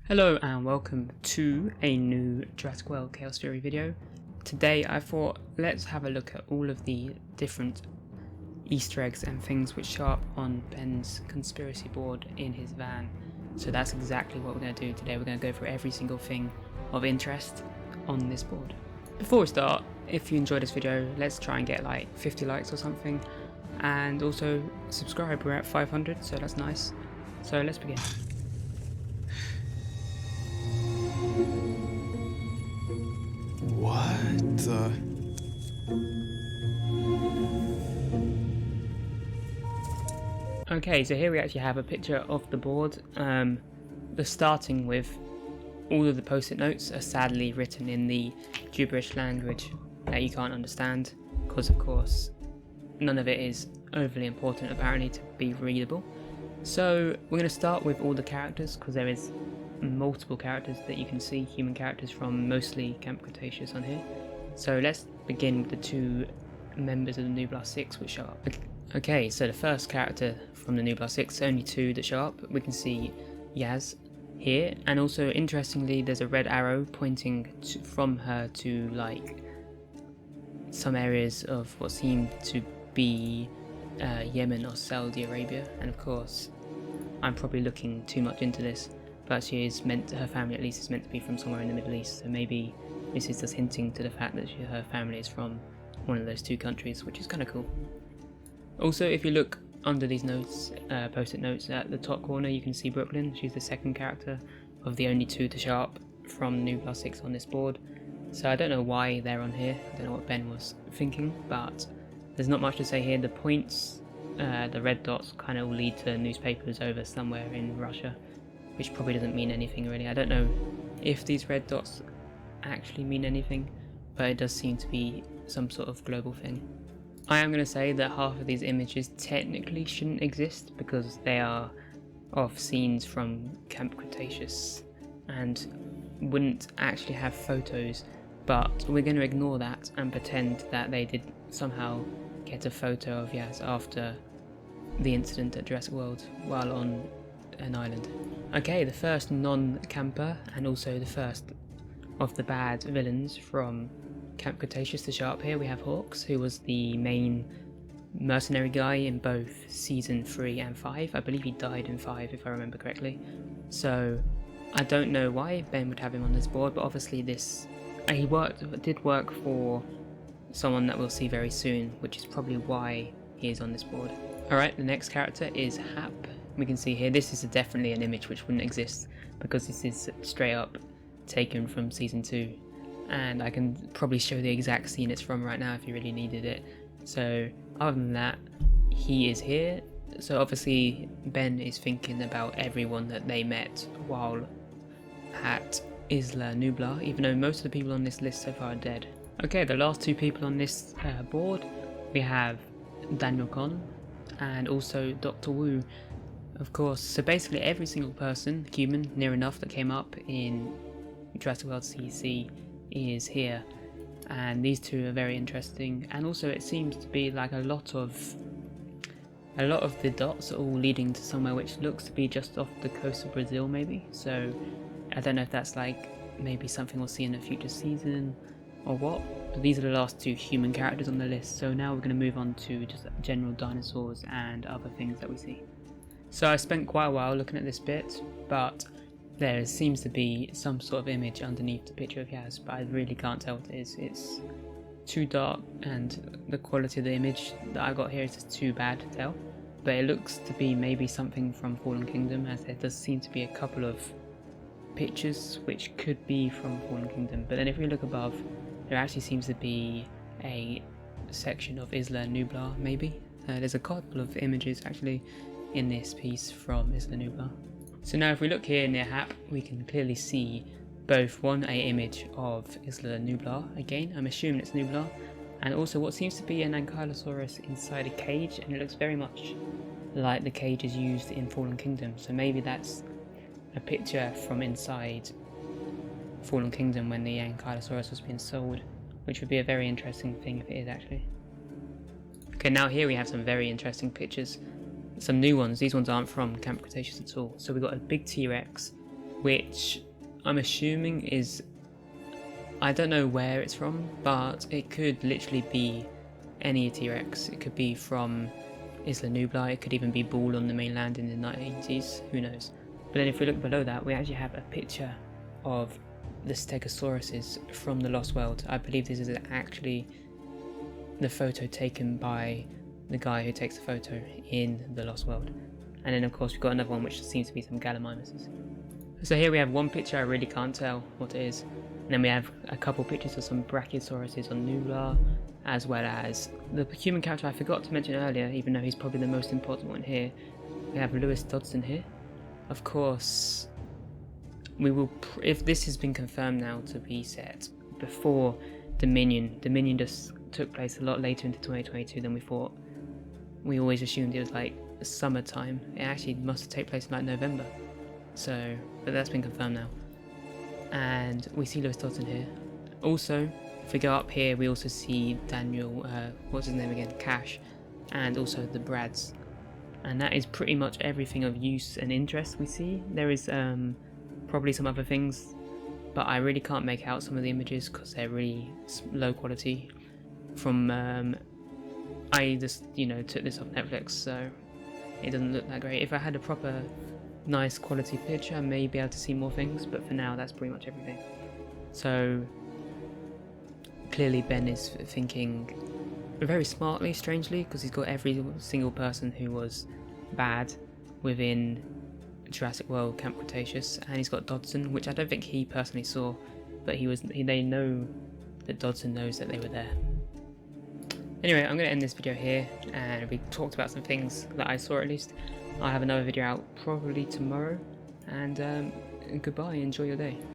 Hello and welcome to a new Jurassic World Chaos Theory video. Today I thought let's have a look at all of the different Easter eggs and things which show up on Ben's conspiracy board in his van. So that's exactly what we're going to do today. We're going to go through every single thing of interest on this board. Before we start, if you enjoyed this video, let's try and get like 50 likes or something, and also subscribe. We're at 500, so that's nice. So let's begin. What the? Okay, so here we actually have a picture of the board. Starting with all of the post-it notes are sadly written in the gibberish language that you can't understand, because of course none of it is overly important apparently to be readable. So we're going to start with all the characters, because there is multiple characters that you can see, human characters from mostly Camp Cretaceous on here. So let's begin with the two members of the Nublar 6 which show up. Okay, so the first character from the Nublar 6, only two that show up. We can see Yaz here, and also interestingly there's a red arrow pointing from her to like some areas of what seem to be Yemen or Saudi Arabia, and of course I'm probably looking too much into this, but her family at least is meant to be from somewhere in the Middle East, so maybe this is just hinting to the fact that her family is from one of those two countries, which is kind of cool. Also, if you look under these notes, post-it notes at the top corner, you can see Brooklyn. She's the second character of the only two to show up from Nublar 6 on this board. So I don't know why they're on here, I don't know what Ben was thinking, but there's not much to say here. The points, the red dots kind of all lead to newspapers over somewhere in Russia, which probably doesn't mean anything really. I don't know if these red dots actually mean anything, but it does seem to be some sort of global thing. I am going to say that half of these images technically shouldn't exist because they are of scenes from Camp Cretaceous and wouldn't actually have photos, but we're going to ignore that and pretend that they did somehow get a photo of Yaz after the incident at Jurassic World while on an island. Okay, the first non-camper and also the first of the bad villains from Camp Cretaceous to show up here, we have Hawks, who was the main mercenary guy in both season 3 and 5. I believe he died in 5 if I remember correctly. So I don't know why Ben would have him on this board, but obviously he did work for someone that we'll see very soon, which is probably why he is on this board. Alright, the next character is Hap. We can see here, this is definitely an image which wouldn't exist because this is straight up taken from season 2, and I can probably show the exact scene it's from right now if you really needed it. So other than that, he is here. So obviously Ben is thinking about everyone that they met while at Isla Nublar, even though most of the people on this list so far are dead. Okay, the last two people on this board, we have Daniel Kahn and also Dr. Wu. Of course, so basically every single person, human, near enough, that came up in Jurassic World CC is here, and these two are very interesting. And also it seems to be like a lot of the dots are all leading to somewhere which looks to be just off the coast of Brazil maybe. So I don't know if that's like maybe something we'll see in a future season or what, but these are the last two human characters on the list. So now we're going to move on to just general dinosaurs and other things that we see. So I spent quite a while looking at this bit, but there seems to be some sort of image underneath the picture of Yaz, but I really can't tell what it is. It's too dark and the quality of the image that I got here is just too bad to tell. But it looks to be maybe something from Fallen Kingdom, as there does seem to be a couple of pictures which could be from Fallen Kingdom. But then if we look above, there actually seems to be a section of Isla Nublar maybe. There's a couple of images actually in this piece from Isla Nublar. So now if we look here near Hap, we can clearly see both an image of Isla Nublar, again I'm assuming it's Nublar, and also what seems to be an ankylosaurus inside a cage, and it looks very much like the cages used in Fallen Kingdom. So maybe that's a picture from inside Fallen Kingdom when the ankylosaurus was being sold, which would be a very interesting thing if it is actually. Okay, now here we have some very interesting pictures. Some new ones. These ones aren't from Camp Cretaceous at all. So we've got a big T-Rex which I'm assuming is, I don't know where it's from, but it could literally be any T-Rex. It could be from Isla Nublar, it could even be Bull on the mainland in the 1980s, who knows. But then if we look below that, we actually have a picture of the Stegosauruses from the Lost World. I believe this is actually the photo taken by the guy who takes the photo in the Lost World. And then of course we've got another one which seems to be some Gallimimuses. So here we have one picture, I really can't tell what it is. And then we have a couple pictures of some Brachiosauruses on Nublar, as well as the human character I forgot to mention earlier, even though he's probably the most important one here. We have Lewis Dodson here. Of course, we will, if this has been confirmed now to be set before Dominion just took place a lot later into 2022 than we thought. We always assumed it was like summertime. It actually must have taken place in like November. So, but that's been confirmed now. And we see Lewis Dodson here. Also, if we go up here, we also see Daniel, what's his name again? Cash, and also the Brads. And that is pretty much everything of use and interest we see. There is probably some other things, but I really can't make out some of the images because they're really low quality. From I just took this off Netflix, so it doesn't look that great. If I had a proper nice quality picture, I may be able to see more things, but for now that's pretty much everything. So clearly Ben is thinking very smartly, strangely, because he's got every single person who was bad within Jurassic World Camp Cretaceous, and he's got Dodson, which I don't think he personally saw, but they know that Dodson knows that they were there. Anyway, I'm going to end this video here, and we talked about some things that I saw at least. I'll have another video out probably tomorrow, and goodbye, enjoy your day.